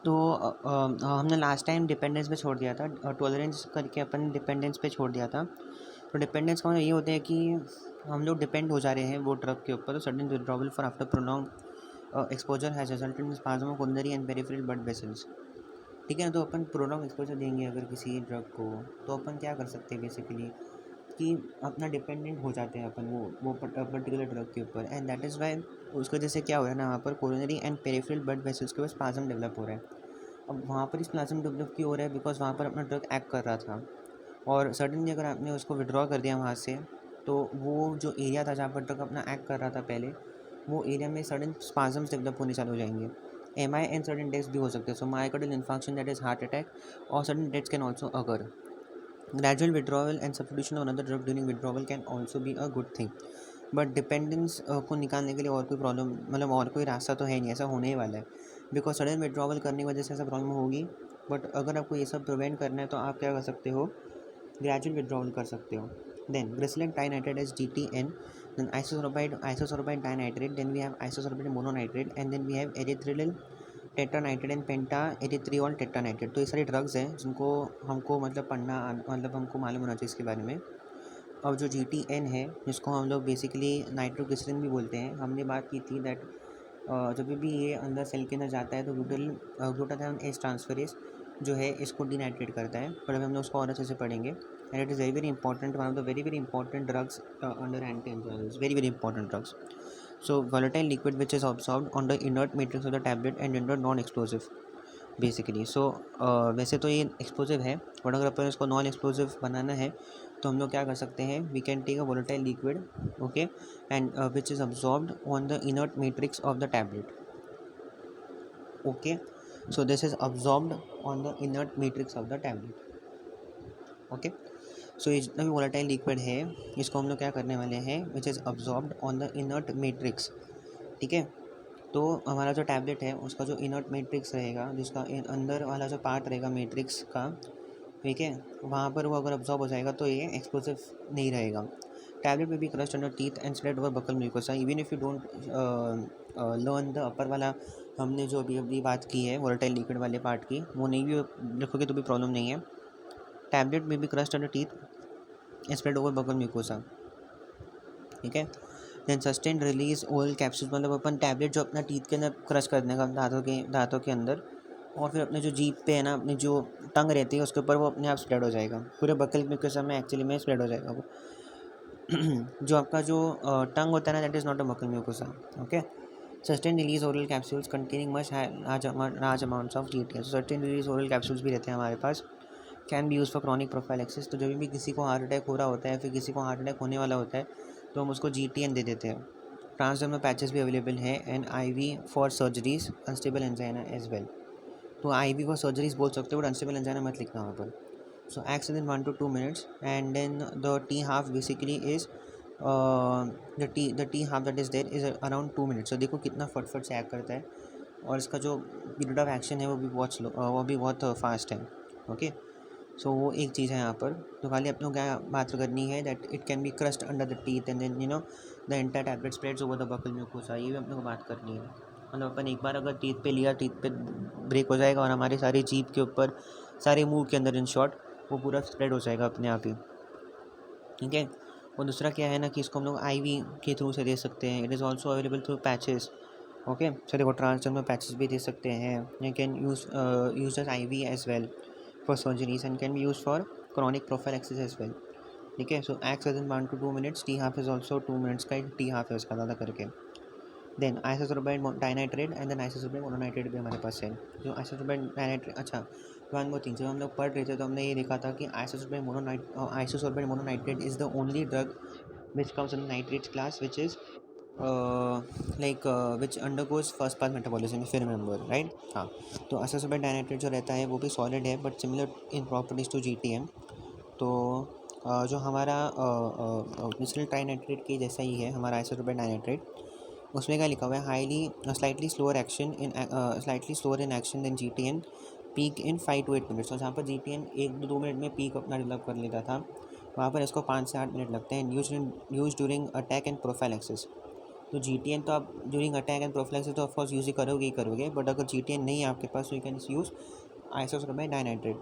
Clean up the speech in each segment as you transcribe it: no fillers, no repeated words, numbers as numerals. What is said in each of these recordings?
तो हमने last time dependence पे छोड़ दिया था, टॉलरेंस करके अपन डिपेंडेंस पे छोड़ दिया था। तो डिपेंडेंस का मतलब ये होता है कि हम लोग डिपेंड हो जा रहे हैं वो ड्रग के ऊपर। तो sudden withdrawal for after prolong exposure has resulted in spasm of coronary and peripheral blood vessels. ठीक है ना, तो अपन प्रोलॉन्ग एक्सपोजर देंगे अगर किसी ड्रग को, तो अपन क्या कर सकते हैं बेसिकली कि अपना डिपेंडेंट हो जाते हैं अपन वो पर्टिकुलर ड्रग के ऊपर। एंड दैट इज़ वाई उसकी वजह से क्या हो रहा है ना, वहाँ पर coronary and peripheral blood vessels के ऊपर स्पाज्म डेवलप हो रहा है। अब वहाँ पर स्पाज्म डेवलप क्यों हो रहा है? बिकॉज वहाँ पर अपना ड्रग एक्ट कर रहा था, और सडनली अगर आपने उसको विड्रॉ कर दिया वहाँ से, तो वो जो एरिया था जहाँ पर ड्रग अपना एक्ट कर रहा था पहले, वो एरिया में सडन स्पाजम्स डेवलप होने चालू हो जाएंगे। M I and sudden deaths भी हो सकते हैं। So myocardial infarction that is heart attack और sudden deaths can also occur. Gradual withdrawal and substitution of another drug during withdrawal can also be a good thing. But dependence को निकालने के लिए और कोई प्रॉब्लम, मतलब और कोई रास्ता तो है नहीं, ऐसा होने ही वाला है। बिकॉज सडन विड्रॉवल करने की वजह से ऐसा प्रॉब्लम होगी। बट अगर आपको ये सब प्रिवेंट करना है तो आप क्या कर सकते हो, ग्रेजुअल विड्रॉवल कर सकते हो। Then glyceryl dinitrate as GTN, then isosorbide dinitrate, then we have isosorbide mononitrate, and then we have erythrityl tetranitrate and pentaerythritol tetranitrate. तो ये सारे ड्रग्स हैं जिनको हमको मतलब पढ़ना, मतलब हमको मालूम होना चाहिए इसके बारे में। अब जो GTN है, जिसको हम लोग बेसिकली नाइट्रोग्लिसरीन भी बोलते हैं, हमने बात की थी दैट जब भी ये अंदर सेल के अंदर जाता है तो ग्लूटाथायोन एस ट्रांसफरेज जो है इसको डिनाइट्रेट करता है। पर अभी हम लोग उसको और अच्छे से पढ़ेंगे। And it is very important, one of the very important drugs under anti enzymes, very important drugs. So volatile liquid which is absorbed on the inert matrix of the tablet and rendered non explosive basically. So वैसे तो ये explosive है, but अगर अपन इसको non explosive बनाना है तो हम लोग क्या कर सकते हैं, we can take a volatile liquid, okay, and which is absorbed on the inert matrix of the tablet, okay. So this is absorbed on the inert matrix of the tablet, okay. So ये जितना भी volatile liquid है इसको हम लोग क्या करने वाले हैं, विच is absorbed on the inert matrix, ठीक है। तो हमारा जो टैबलेट है उसका जो इनर्ट मैट्रिक्स रहेगा, जिसका अंदर वाला जो पार्ट रहेगा मैट्रिक्स का, ठीक है, वहाँ पर वो अगर अब्जॉर्ब हो जाएगा तो ये एक्सप्लोसिव नहीं रहेगा। Tablet may be crushed under teeth and spread over buccal mucosa even if you don't learn the upper वाला। हमने जो अभी बात की है वोलेटाइल लिक्विड वाले पार्ट की, वो नहीं भी लिखोगे तो भी प्रॉब्लम नहीं है। Tablet may be crushed under teeth and spread over buccal mucosa, ठीक है। Then sustain release oral capsule, मतलब अपन टैबलेट जो अपना टीथ के अंदर क्रश करने का दांतों के अंदर, और फिर अपने जो जीभ पे है ना, अपनी जो टंग रहती है उसके ऊपर वो अपने आप स्प्रेड हो जाएगा, पूरे बकल म्यूकोसा में एक्चुअली में स्प्रेड हो जाएगा वो। जो आपका जो टंग होता है ना, that is not a buccal mucosa, okay. Sustain release oral capsules containing much large amounts of GTN। Sustain release oral capsules भी रहते हैं हमारे पास, can be use for chronic prophylaxis. तो जब भी किसी को हार्ट अटैक हो रहा होता है, फिर किसी को हार्ट अटैक होने वाला होता है, तो हम उसको GTN दे देते हैं। ट्रांसडर्मल पैचेस भी अवेलेबल है, and IV for surgeries unstable angina as well. तो IV फॉर सर्जरीज बोल सकते हो, बट अनस्टेबल एंजाइना मत लिखना वहाँ पर। So acts in 1 to 2 minutes, and then the T half basically is the T half that is there is around 2 minutes। तो देखो कितना फटफट से एक्ट करता है, और इसका जो पीरियड ऑफ एक्शन है वो भी बहुत स्लो, वो भी बहुत फास्ट है, ओके। सो वो एक चीज़ है यहाँ पर। तो खाली अपने को क्या बात करनी है, that it can be crushed under the teeth and then the entire tablet spreads over the buccal mucosa. ये भी अपने को बात करनी है। मतलब अपन एक बार अगर टीथ पे लिया, टीथ पे ब्रेक हो जाएगा और हमारी सारी जीभ के ऊपर, सारे मुंह के अंदर, इन शॉर्ट वो पूरा स्प्रेड हो जाएगा अपने आप ही, ठीक है। और दूसरा क्या है ना कि इसको हम लोग IV के थ्रू से दे सकते हैं। It is also available through patches, okay. So देखो ट्रांसडर्मल पैचेस भी दे सकते हैं। You can use as IV as well for surgeries and can be use for chronic prophylaxis as well, ठीक है। So acts with in 1 to 2 minutes। T half is also 2 minutes का, T half है उसका ज़्यादा करके। Then isosorbide dinitrate and then isosorbide mononitrate भी हमारे पास है। जो आइसोसोर्बाइड डाइनाइट्रेट, अच्छा वन मोर थिंग, जब हम लोग पढ़ रहे थे तो हमने ये देखा था कि आइसोसोर्बाइड mononitrate is the only drug which comes in the nitrates class, which is which undergoes first pass metabolism, if you remember, right? हाँ, तो आइसोसोर्बाइड डाइनाइट्रेट जो रहता है वो भी सॉलिड है, but similar in properties to GTN। तो जो हमारा मिथाइल ट्राइनाइट्रेट की जैसा ही है हमारा आइसोसोर्बाइड डाइनाइट्रेट, उसमें क्या लिखा हुआ है, slightly slower in action than GTN, peak in 5 to 8 minutes। और जहाँ पर GTN 1-2 मिनट में पीक अपना डेवलप कर लेता था, वहाँ पर इसको 5 से 8 मिनट लगते हैं। Use during attack and prophylaxis, तो GTN तो आप ड्यूरिंग अटैक एंड प्रोफिलैक्सिस तो ऑफकोर्स यूज़ ही करोगे, बट अगर GTN नहीं है आपके पास तो you can use isosorbide dinitrate.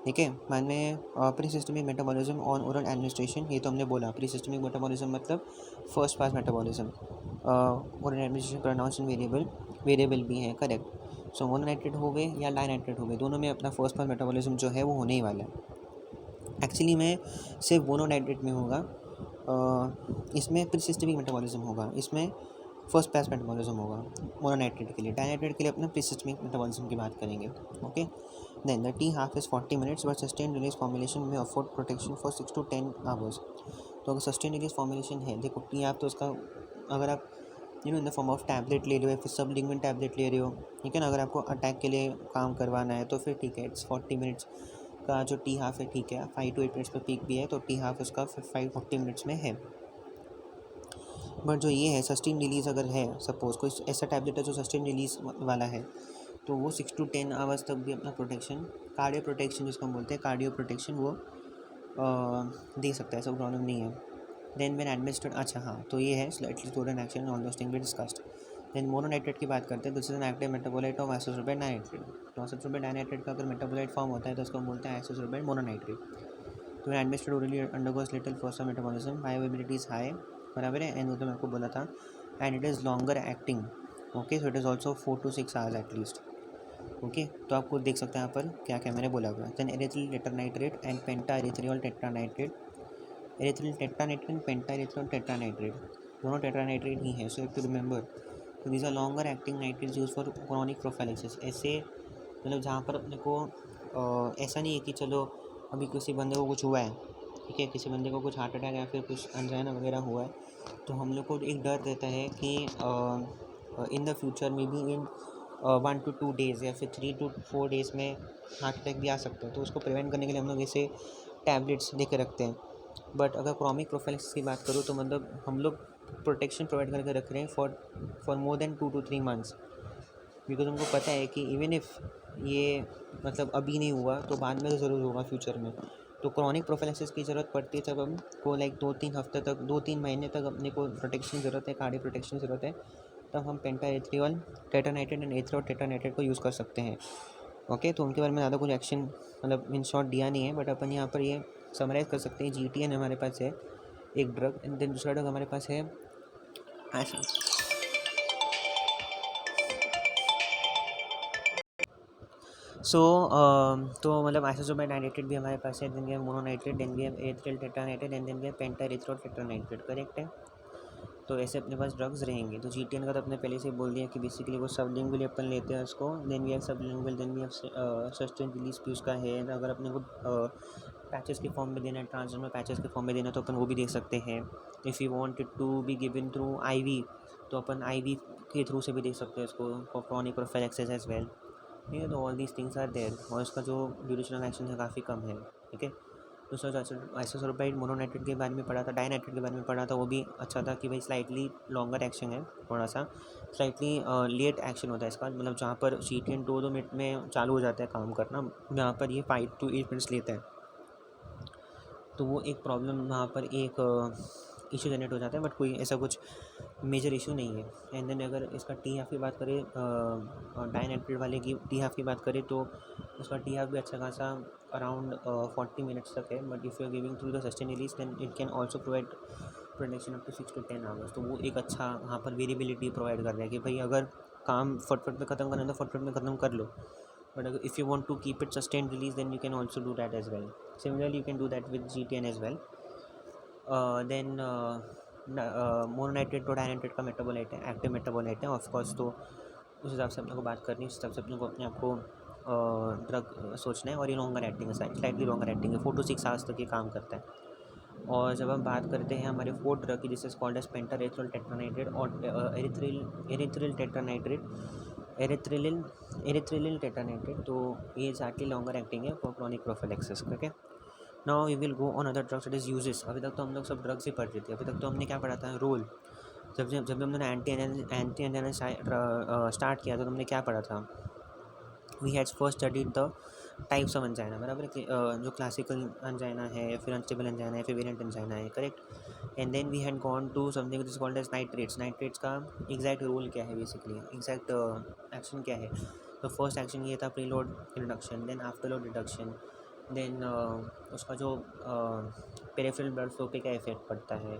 ठीक है, बाद में presystemic metabolism on oral administration, ये तो हमने बोला। प्री सिस्टमिक मेटाबॉलिज्म मतलब first pass metabolism, oral administration pronounce variable भी है, करेक्ट। सो मोनोनाइट्रेट हो गए या डाइनाइट्रेट हो गए, दोनों में अपना फर्स्ट पास मेटाबॉलिज्म जो है वो होने ही वाला है। एक्चुअली में सिर्फ मोनोनाइट्रेट में होगा, इसमें प्री सिस्टमिक मेटाबॉलिज्म होगा, इसमें फर्स्ट पास मेटाबॉलिज्म होगा मोनोनाइट्रेट के लिए। डाइनाइट्रेट के लिए अपना प्री सिस्टमिक मेटाबॉलिज्म की बात करेंगे। Okay, then the T half is 40 minutes but sustain release formulation में afford protection for 6 to 10 hours. तो अगर सस्टेन रिलीज फॉर्मुलेशन है, देखो टी हाफ तो उसका, अगर आप in the form of tablet ले रहे हो या फिर सबलिंगुअल टैबलेट ले रहे हो, ठीक है ना, अगर आपको अटैक के लिए काम करवाना है तो फिर ठीक है, इट्स 40 मिनट्स का जो टी हाफ है, ठीक है। 5 to 8 मिनट्स पर पीक भी है, तो टी हाफ उसका 40 मिनट्स में है। बट जो ये है सस्टेन रिलीज़ अगर है, सपोज़ कोई ऐसा टैबलेट है जो सस्टेन रिलीज़ वाला है, तो वो 6 to 10 आवर्स तक भी अपना प्रोटेक्शन, कार्डियो प्रोटेक्शन जिसको हम बोलते हैं, कार्डियो प्रोटेक्शन वो दे सकता है, ऐसा प्रॉब्लम नहीं है। देन व्हेन एडमिनिस्टर्ड, अच्छा हाँ, तो ये है slightly slower and action on those thing we discussed. Then mononitrate की बात करते हैं, this is an active metabolite of isosorbide dinitrate. तो आइसोसोर्बाइड डाइनाइट्रेट का अगर मेटाबोलाइट फॉर्म होता है तो उसको हम बोलते हैं आइसोसोर्बाइड मोनोनाइट्रेट। तो administered orally undergoes little first metabolism, bioavailability is high, बराबर है। एंड वो तो मेरे को बोला था, and it is longer acting. Okay, so it is also 4 to 6 hours at least. Okay, तो आपको देख सकते हैं यहाँ पर क्या क्या मैंने बोला हुआ है। Then erythrityl tetranitrate and pentaerythritol tetranitrate, erythrityl tetranitrate and pentaerythritol tetranitrate, दोनों टेट्रानाइट्रेट ही है, so you have to remember. तो these are longer acting nitrates use for chronic prophylaxis. ऐसे मतलब जहाँ पर अपने को ऐसा नहीं है कि चलो अभी किसी बंदे को कुछ हुआ है, ठीक है, किसी बंदे को कुछ हार्ट अटैक या फिर कुछ एंजाइना वगैरह हुआ है, तो हम लोग को एक डर रहता है कि इन द फ्यूचर में भी इन 1 to 2 days या फिर 3 to 4 days में हार्ट अटैक भी आ सकता है। तो उसको प्रिवेंट करने के लिए हम लोग ऐसे टैबलेट्स लेके रखते हैं। बट अगर क्रॉनिक प्रोफाइलिसिस की बात करूँ तो मतलब हम लोग प्रोटेक्शन प्रोवाइड करके रख रहे हैं for more than 2 to 3 months, because हमको पता है कि इवन इफ़ ये मतलब अभी नहीं हुआ तो बाद में तो ज़रूर होगा फ्यूचर में। तो क्रॉनिक प्रोफाइलिसिस की ज़रूरत पड़ती है जब हमको लाइक 2-3 हफ्ते तक, 2-3 महीने तक अपने को प्रोटेक्शन की ज़रूरत है, कार्डियो प्रोटेक्शन की ज़रूरत है, तब हम पेंटा एरिथ्रियोल टेट्रानाइट्रेट एंड एरिथ्रियोल टेट्रानाइट्रेट को यूज़ कर सकते हैं। ओके, तो उनके बारे में ज़्यादा कुछ एक्शन मतलब इन शॉर्ट दिया नहीं है, बट अपन यहाँ पर ये समराइज़ कर सकते हैं। GTN हमारे पास है एक ड्रग, एंड देन दूसरा ड्रग हमारे पास है तो मतलब आइसोसोर्बाइड डाइनाइट्रेट भी हमारे पास है, then we have mononitrate, then we have erythrityl tetranitrate, and then we have pentaerythritol tetranitrate, correct है। तो ऐसे अपने पास ड्रग्स रहेंगे। तो GTN का तो अपने पहले से बोल दिया कि बेसिकली वो सबलिंगुअल अपन लेते हैं उसको, then we have sublingual, then we have sustain release भी उसका है। अगर अपने को पैचेस के फॉर्म में देना है, ट्रांसडर्मल पैचेस के फॉर्म में देना है, तो अपन वो भी दे सकते हैं। If you want it to be given through IV, तो अपन IV के थ्रू से भी दे सकते हैं इसको for chronic prophylaxis as well. ठीक है, तो all these things are there, और इसका जो ड्यूरेशन ऑफ एक्शन है काफ़ी कम है। ठीक है, दूसरा जो आइसोसोर्बाइड मोनोनाइट्रेट के बारे में पढ़ा था, डाइनाइट्रेट के बारे में पढ़ा था, वो भी अच्छा था कि भाई स्लाइटली लॉन्गर एक्शन है, थोड़ा सा स्लाइटली लेट एक्शन होता है इसका, मतलब जहाँ पर GTN 2-2 मिनट में चालू हो जाता है काम करना, यहाँ पर ये 5 to 8 मिनट्स लेता है। तो वो एक प्रॉब्लम वहाँ पर एक इशू जनरेट हो जाता है, बट कोई ऐसा कुछ मेजर इशू नहीं है। एंड देन अगर इसका टी हाफ की बात करें, डाइनाइट्रेट वाले की टी हाफ की बात करें, तो उसका टी हाफ भी अच्छा खासा अराउंड 40 मिनट्स तक है। But if you are giving through the sustain release, then it can also provide protection up to 6 to 10 hours. तो वो एक अच्छा वहाँ पर वेरिएबिलिटी प्रोवाइड कर रहा है कि भाई अगर काम फटफट में ख़त्म करना है तो फटफट में ख़त्म कर लो, but if you want to keep it sustained release, then you can also do that as well. Similarly, you can do that with GTN as well. Then mononitrate और डाइनाइट्रेट का मेटाबोलाइट है, एक्टिव मेटाबोलाइट है of course. तो उस हिसाब से अपने को बात करनी है, उस हिसाब से अपने को अपने आप को ड्रग सोचना है। और ये लॉन्गर एक्टिंग है, स्लाइटली लॉन्गर एक्टिंग है, 4 to 6 आवर्स तक ये काम करता है। और जब हम बात करते हैं हमारे फोर्थ ड्रग की, जिससे कॉल्ड एज पेंटा एरिथ्रियोल टेट्रानाइट्रेट और एरिथ्रिल टेट्रानाइट्रेट, एरिथ्रिलिल टेट्रानाइट्रेट, तो ये एक्चुअली लॉन्गर एक्टिंग है for chronic prophylaxis. Okay, now we will go on other drugs, it is uses. अभी तक तो हम लोग सब ड्रग्स ही पढ़ रहे थे। अभी तक तो हमने क्या पढ़ा था, रोल। जब हमने एंटी एंजाइना स्टार्ट किया तो हमने क्या पढ़ा था, we has first studied the types of angina, बराबर है कि जो क्लासिकल एंजाइना है, फिर अनस्टेबल एंजाइना है, फिर वेरिएंट एंजाइना है, correct. And then we had gone to something which is called as nitrates. Nitrates का एग्जैक्ट रोल क्या है, बेसिकली एग्जैक्ट एक्शन क्या है। तो फर्स्ट एक्शन ये था preload reduction, then afterload reduction, then उसका जो पेरिफेरल ब्लड फ्लो पे क्या इफेक्ट पड़ता है,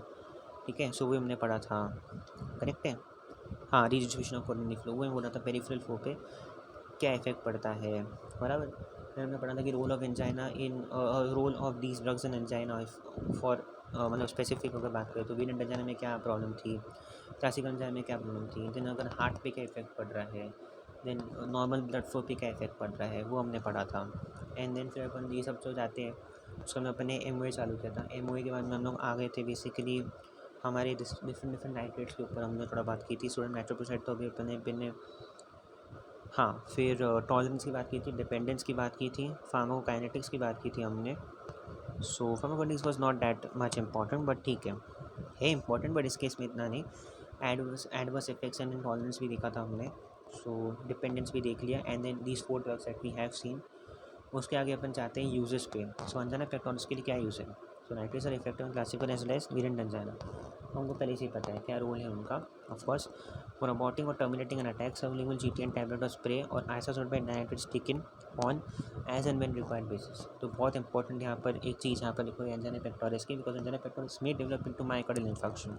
ठीक है। सो वो हमने पढ़ा था, करेक्ट है। हाँ, रिडिस्ट्रीब्यूशन ऑफ कोरोनरी फ्लो, वो बोला था पेरिफेरल फ्लो पे क्या इफेक्ट पड़ता है, बराबर। फिर हमने पढ़ा था कि role of angina in role of these drugs in angina for मतलब स्पेसिफिक अगर बात करें तो वेरिएंट एंजाइना में क्या प्रॉब्लम थी, क्लासिकल एंजाइना में क्या प्रॉब्लम थी, देन अगर हार्ट पे क्या इफेक्ट पड़ रहा है, देन नॉर्मल ब्लड फ्लो पे क्या इफेक्ट पड़ रहा है, वो हमने पढ़ा था। एंड देन फिर अपन ये सब जो जाते हैं उसको हमने अपने एम चालू किया था। एम के बाद में हम लोग आ गए थे बेसिकली हमारे डिफरेंट नाइट्रेट्स के ऊपर हमने थोड़ा बात की थी। सोडियम नाइट्रोक्साइड तो अभी अपने हाँ, फिर टॉलरेंस की बात की थी, डिपेंडेंस की बात की थी, फार्माकोकाइनेटिक्स की बात की थी हमने। So pharmacokinetics was not that much important, but ठीक है इम्पॉर्टेंट, बट इस केस में इतना नहीं। एडवर्स इफेक्ट्स एंड टॉलरेंस भी देखा था हमने, सो डिपेंडेंस भी देख लिया। And then these 4 drugs that we have seen. उसके आगे अपन चाहते हैं यूजेस पे। सो अंजाना पेक्टोरिस के लिए क्या यूज़ है। So nitrates are effective on classical as well as variant angina, हमको पहले से ही पता है क्या रोल है उनका। ऑफ कोर्स फॉर अबॉर्टिंग और terminating an attack sublingual GTN tablet और स्प्रे और isosorbide nitrates taken on as and when required basis. तो बहुत इंपॉर्टेंट यहाँ पर एक चीज़ यहाँ पर लिखो एंजाना पेक्टोरिस की, बिकॉज एंजाना पेक्टोरिस में डेवलप इनटू मायोकार्डियल इन्फेक्शन।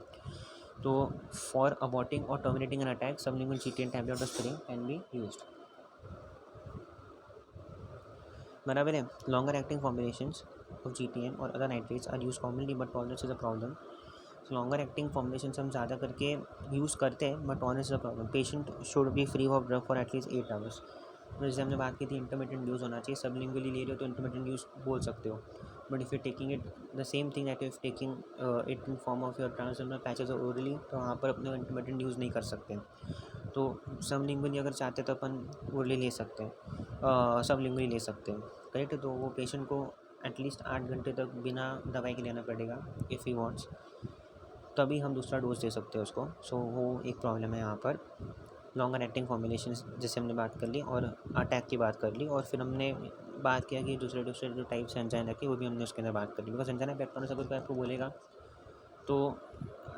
तो फॉर अबॉर्टिंग और terminating an attack sublingual GTN tablet और स्प्रे कैन बी यूज्ड, बराबर है। Longer acting formulations of GTN और other nitrates are use commonly but tolerance is a problem. Longer acting formulation हम ज़्यादा करके use करते हैं but tolerance is a problem. Patient should be free of drug for at least 8 hours. जैसे हमने बात की थी इंटरमीडिएट यूज़ होना चाहिए, सबलिंगुअली ले रहे हो तो इंटरमीडिएट यूज़ बोल सकते हो, but if you taking it the same thing that if taking it in form of your transdermal patches और ओरली, तो वहाँ पर अपने इंटरमीडिएट यूज़ नहीं कर सकते। तो सबलिंगुअली अगर चाहते तो अपन ओरली ले सकते हैं, सबलिंगुअली ले सकते हैं, करेक्ट। तो वो पेशेंट को एटलीस्ट 8 घंटे तक बिना दवाई के लेना पड़ेगा इफ़ ही वांट्स, तभी हम दूसरा डोज दे सकते हैं उसको। सो वो एक प्रॉब्लम है यहाँ पर। लॉन्गर एक्टिंग फॉर्मुलेशन जैसे हमने बात कर ली और अटैक की बात कर ली, और फिर हमने बात किया कि दूसरे दूसरे जो टाइप्स हैं एंजाइना के वो भी हमने उसके अंदर बात कर ली। बिकॉज एंजाइना पेक्टोरिस अगर कोई आपको बोलेगा तो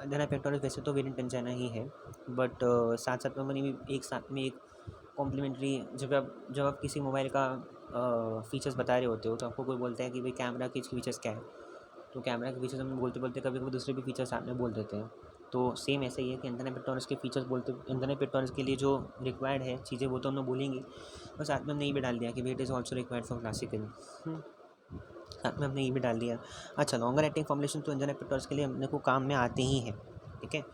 एंजाइना पेक्टोरिस वैसे तो वेरिएंट एंजाइना ही है, बट साथ साथ में मैंने एक साथ में एक कॉम्प्लीमेंट्री, जब आप किसी मोबाइल का फीचर्स बता रहे होते हो तो आपको कोई बोलता है कि भाई कैमरा के फीचर्स क्या है, तो कैमरा के फीचर्स हम बोलते बोलते कभी कभी दूसरे भी फीचर्स साथ में बोल देते हैं। तो सेम ऐसे ही है कि एंजाइना पेक्टोरिस के फीचर्स बोलते, एंजाइना पेक्टोरिस के लिए जो रिक्वायर्ड है चीज़ें वो तो हम लोग बोलेंगे, और साथ में हमने ये भी डाल दिया कि wait is also required for classical, साथ में हमने ये भी डाल दिया। अच्छा, लॉन्गर एक्टिंग फॉर्मुलेशन तो एंजाइना पेक्टोरिस के लिए अपने को काम में आते ही हैं, ठीक है।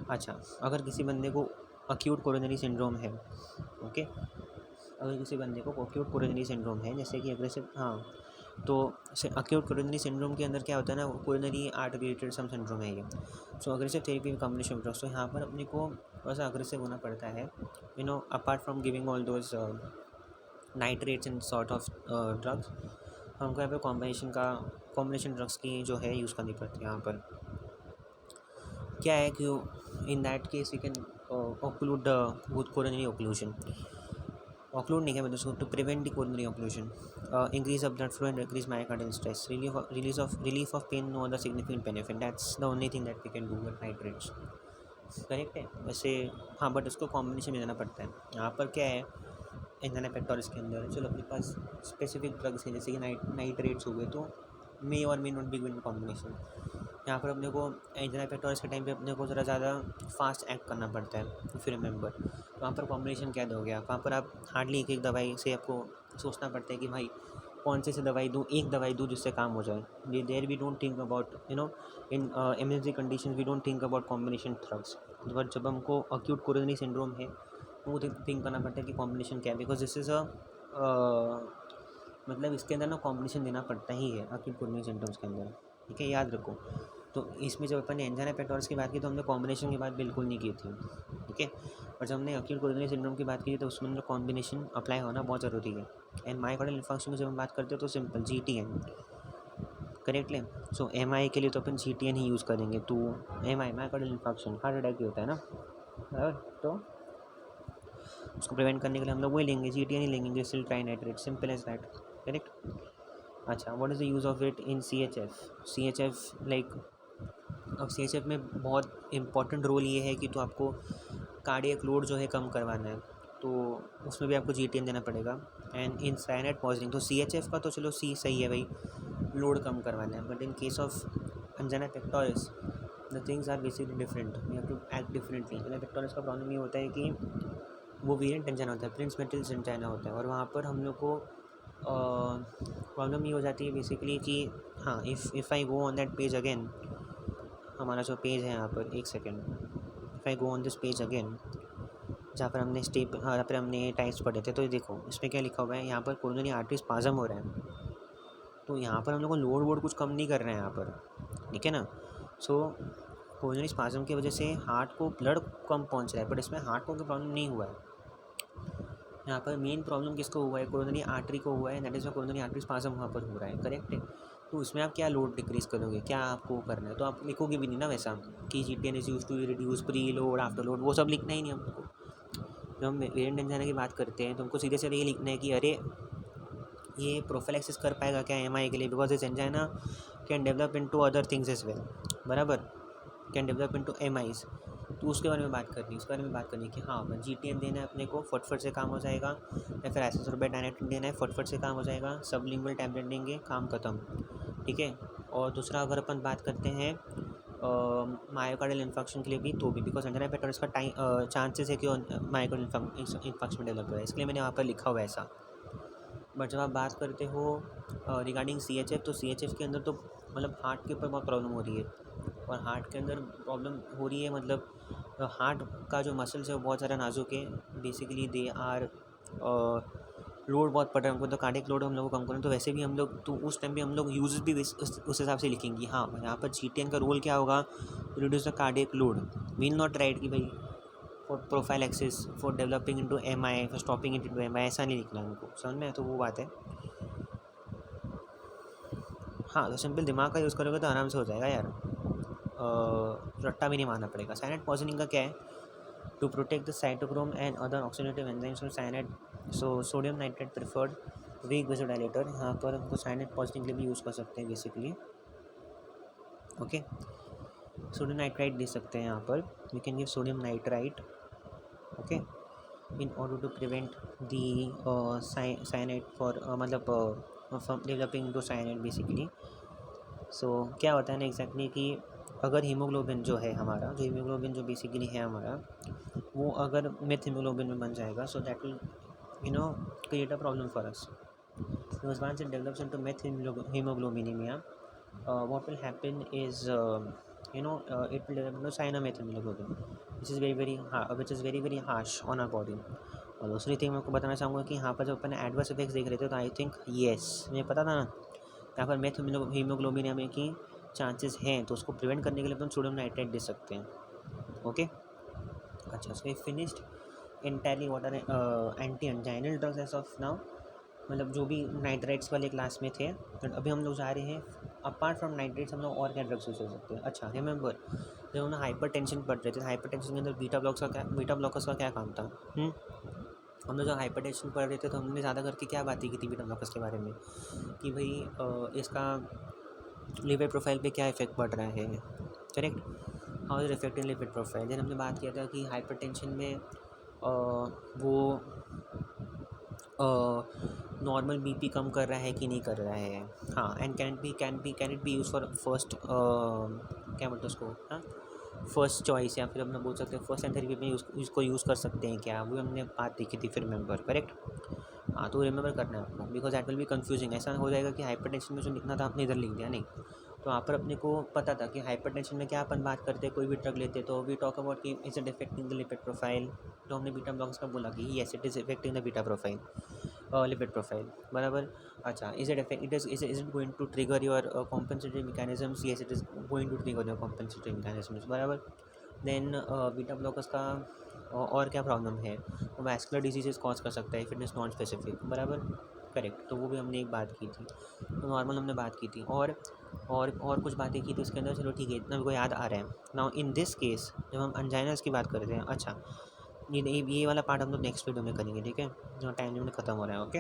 अच्छा, अगर किसी बंदे को अक्यूट कोरोनरी सिंड्रोम है, ओके, अगर किसी बंदे को अक्यूट कोरोनरी सिंड्रोम है जैसे कि अग्रेसिव, हाँ, तो अक्यूट कोरोनरी सिंड्रोम के अंदर क्या होता है ना, कोरोनरी आर्टरी रिलेटेड सम सिंड्रोम है ये। सो अग्रेसिव थेरेपी में कॉम्बिनेशन ड्रग्स, तो यहाँ पर अपने को थोड़ा सा अग्रेसिव होना पड़ता है, apart from giving all those nitrates and sort of drugs, हमको यहाँ पर कॉम्बिनेशन ड्रग्स की जो है यूज़ करनी पड़ती है। यहाँ पर क्या है कि in that case we can occlude with coronary occlusion, occlude नहीं है मतलब उसको, to prevent the coronary occlusion, increase of blood flow and increase myocardial stress, release of pain, no other significant benefit, that's the only thing that we can do with nitrates, correct है वैसे। हाँ, but उसको combination में देना पड़ता है। यहाँ पर क्या है एंजाइना पेक्टोरिस के अंदर, चलो अपने पास स्पेसिफिक ड्रग्स हैं जैसे कि नाइट्रेट्स हो गए, तो मे और may not be given combination. यहाँ पर अपने को एंजाइना पेक्टोरिस के टाइम पे अपने को ज़रा ज़्यादा फास्ट एक्ट करना पड़ता है, इफ़ यू रिमेंबर। तो वहाँ पर कॉम्बिनेशन क्या दोगे आप, वहाँ पर आप हार्डली एक दवाई से आपको सोचना पड़ता है कि भाई कौन से दवाई दूँ, एक दवाई दूँ जिससे काम हो जाए। ये there we don't think about in emergency condition, we don't think about combination drugs, but जब हमको अक्यूट कोरोनरी सिंड्रोम है वो थिंक करना पड़ता है कि कॉम्बिनेशन क्या है, बिकॉज दिस इज़ मतलब इसके अंदर ना कॉम्बिनेशन देना पड़ता ही है अक्यूट कोरोनरी सिंड्रोम्स के अंदर, ठीक है, याद रखो। तो इसमें जब अपन ने एंजाइना पेक्टोरिस की बात की तो हमने कॉम्बिनेशन की बात बिल्कुल नहीं की थी, ठीक है, और जब हमने अक्यूट कोरोनरी सिंड्रोम की बात की तो उसमें कॉम्बिनेशन अप्लाई होना बहुत ज़रूरी है। एंड मायोकार्डियल इन्फार्क्शन की जब हम बात करते हैं तो simple GTN, correctly. So MI के लिए तो अपन जीटीएन ही यूज़ करेंगे, तो MI myocardial infarction heart attack ही होता है ना, तो उसको प्रिवेंट करने के लिए हम लोग वही लेंगे, GTN ही लेंगे, glycerol trinitrate, simple as that, correct. अच्छा, what is the use of it in CHF like, अब CHF में बहुत इंपॉर्टेंट रोल ये है कि तो आपको कार्डियक लोड जो है कम करवाना है, तो उसमें भी आपको GTN देना पड़ेगा। एंड इन साइनाइड पॉइजनिंग, तो CHF का तो चलो C सही है भाई, लोड कम करवाना है, but in case of angina pectoris the things are basically different, we have to act differently. Angina pectoris का प्रॉब्लम ये होता है कि वो वेरिएंट अंजाना होता है, प्रिंस मेटल्स अंजाना होता है, और वहाँ पर हम लोग को प्रॉब्लम ये हो जाती है बेसिकली कि हाँ, if I go on that page again, हमारा जो पेज है यहाँ पर, एक second, if I go on this page again, जहाँ पर हमने जहाँ पर हमने टाइप्स पढ़े थे, तो ये देखो इसमें क्या लिखा हुआ है, यहाँ पर कोरोनरी आर्टरी स्पाज़म हो रहा है, तो यहाँ पर हम लोग को लोड वोड कुछ कम नहीं कर रहे हैं यहाँ पर, ठीक है ना। सो कोरोनरी स्पाज़म की वजह से हार्ट को ब्लड कम पहुँच रहा है, बट इसमें हार्ट को कोई प्रॉब्लम नहीं हुआ है। यहाँ पर मेन प्रॉब्लम किसको हुआ है, कोरोनरी आर्टरी को हुआ है, that is coronary artery spasm वहाँ पर हो रहा है, करेक्ट है। तो उसमें आप क्या लोड डिक्रीज़ करोगे, क्या आपको करना है, तो आप लिखोगे भी नहीं ना वैसा कि GTN is use to reduce preload afterload, वो सब लिखना ही नहीं हमको। जब हम वेरिएंट अंजाना की बात करते हैं तो हमको सीधे सीधे ये लिखना है कि अरे ये प्रोफाइलैक्सिस कर पाएगा क्या MI के लिए, because this angina can develop into other things as well, बराबर, कैन डेवलप इनटू MIs, तो उसके बारे में बात करनी, उसके बारे में बात करनी कि हाँ GTN देना है अपने को, फटफट से काम हो जाएगा, या फिर आइसोसोर्बेटाइनेटिन देना है, फटफट से काम हो जाएगा, सबलिंगुअल टैबलेट देंगे, काम खत्म, ठीक है। और दूसरा अगर अपन बात करते हैं मायोकार्डियल इन्फेक्शन के लिए भी, तो भी बिकॉज अंजाना पेक्टोरिस का चांसेस है कि मायोकार्डियल इन्फेक्शन डेवलप हो, इसके लिए मैंने वहाँ पर लिखा हुआ है ऐसा। बट जब आप बात करते हो रिगार्डिंग CHF, तो CHF के अंदर तो मतलब हार्ट के ऊपर बहुत प्रॉब्लम हो रही है, और हार्ट के अंदर प्रॉब्लम हो रही है मतलब हार्ट का जो मसल्स है वो बहुत ज़्यादा नाजुक है, बेसिकली दे आर लोड बहुत पड़ रहा है हमको, तो कार्डियक लोड हम लोग को कम करना, तो वैसे भी हम लोग, तो उस टाइम भी हम लोग यूजेस भी उस हिसाब से लिखेंगे। हाँ, यहाँ पर GTN का रोल क्या होगा, reduce the cardiac load, we'll not right कि भाई for prophylaxis, for developing into MI, for stopping it into MI, ऐसा नहीं लिखना है हमको, समझ में, तो वो बात है। हाँ, तो सिंपल दिमाग का यूज़ करोगे तो आराम से हो जाएगा यार, रट्टा भी नहीं मारना पड़ेगा। साइनाइड पॉइजनिंग का क्या है, to protect the cytochrome and other oxidative enzymes from cyanide, so sodium nitrate preferred weak vasodilator, यहाँ पर हमको साइनाइड पॉइजनिंग के लिए भी यूज़ कर सकते हैं बेसिकली, ओके। सोडियम नाइट्राइट दे सकते हैं यहाँ पर, we can give sodium nitrite, okay, in order to prevent the cyanide for मतलब from developing into cyanide basically। so क्या होता है ना एग्जैक्टली कि अगर हीमोग्लोबिन जो है हमारा, जो हीमोग्लोबिन जो बेसिकली है हमारा, वो अगर मेथ हीमोग्लोबिन में बन जाएगा, so that will create a problem for us, because once it develops into meth hemoglobinemia, what will happen is it will develop into cyanamethylhemoglobin, which is very very harsh on our body। और दूसरी thing मैं आपको बताना चाहूँगा कि यहाँ पर जब अपन एडवर्स इफेक्ट्स देख रहे थे, तो आई थिंक येस, मुझे पता था ना यहाँ पर मेथ हीमोग्लोबिन की चांसेस हैं, तो उसको प्रिवेंट करने के लिए अपन सोडियम नाइट्रेट दे सकते हैं, ओके। अच्छा, so we finished entirely what are antianginal drugs as of now, मतलब जो भी नाइट्राइट्स वाले क्लास में थे, तो अभी हम लोग जा रहे हैं अपार्ट फ्रॉम नाइट्रेट्स हम लोग और क्या ड्रग्स यूज़ कर सकते हैं। अच्छा, रिमेंबर जब हम हाइपर टेंशन पढ़ रहे थे, हाइपर टेंशन के अंदर बीटा ब्लॉकर्स का क्या काम था, हम लोग जब हाइपर टेंशन पढ़ रहे थे तो हमने ज़्यादा करके क्या बातें की थी बीटा ब्लॉकर्स के बारे में, कि भाई इसका लिपिड प्रोफाइल पे क्या इफेक्ट पड़ रहा है, correct, how is affecting lipid profile. Then हमने बात किया था कि हाइपर टेंशन में वो नॉर्मल BP कम कर रहा है कि नहीं कर रहा है, हाँ, and can it be use for first क्या बोलते हैं उसको, हाँ, फर्स्ट चॉइस, या फिर हम बोल सकते हैं फर्स्ट एंड थेरेपी में इसको यूज़ कर सकते हैं क्या, वो हमने बात देखी थी, फिर रिमेंबर, करेक्ट। हाँ, तो रिमेंबर करना है आपको, because that will be confusing, ऐसा हो जाएगा कि हाइपरटेंशन में जो लिखना था आपने इधर लिख दिया, नहीं, तो यहाँ पर अपने को पता था कि हाइपरटेंशन में क्या अपन बात करते हैं, कोई भी ड्रग लेते तो वी टॉक अबाउट कि is it affecting the lipid profile, तो हमने बीटा ब्लॉक्स का बोला कि yes it is affecting the beta profile, lipid profile, बराबर। अच्छा, is it going to trigger your compensatory mechanisms, yes it is going to trigger your compensatory mechanisms, बराबर। Then beta blockers का और क्या problem है, वो वैस्कुलर डिजीजेस कॉज कर सकता है, फिटनेस नॉन स्पेसिफिक, बराबर, करेक्ट, तो वो भी हमने एक बात की थी, तो नॉर्मल हमने बात की थी, और कुछ बातें की थी उसके अंदर, चलो ठीक है, इतना मेरे को याद आ रहा है। नाउ इन दिस केस जब हम अंजाइनस की बात करते हैं, अच्छा, ये वाला पार्ट हम लोग नेक्स्ट वीडियो में करेंगे, ठीक है। जो टाइम लिमिट खत्म हो रहा है, ओके।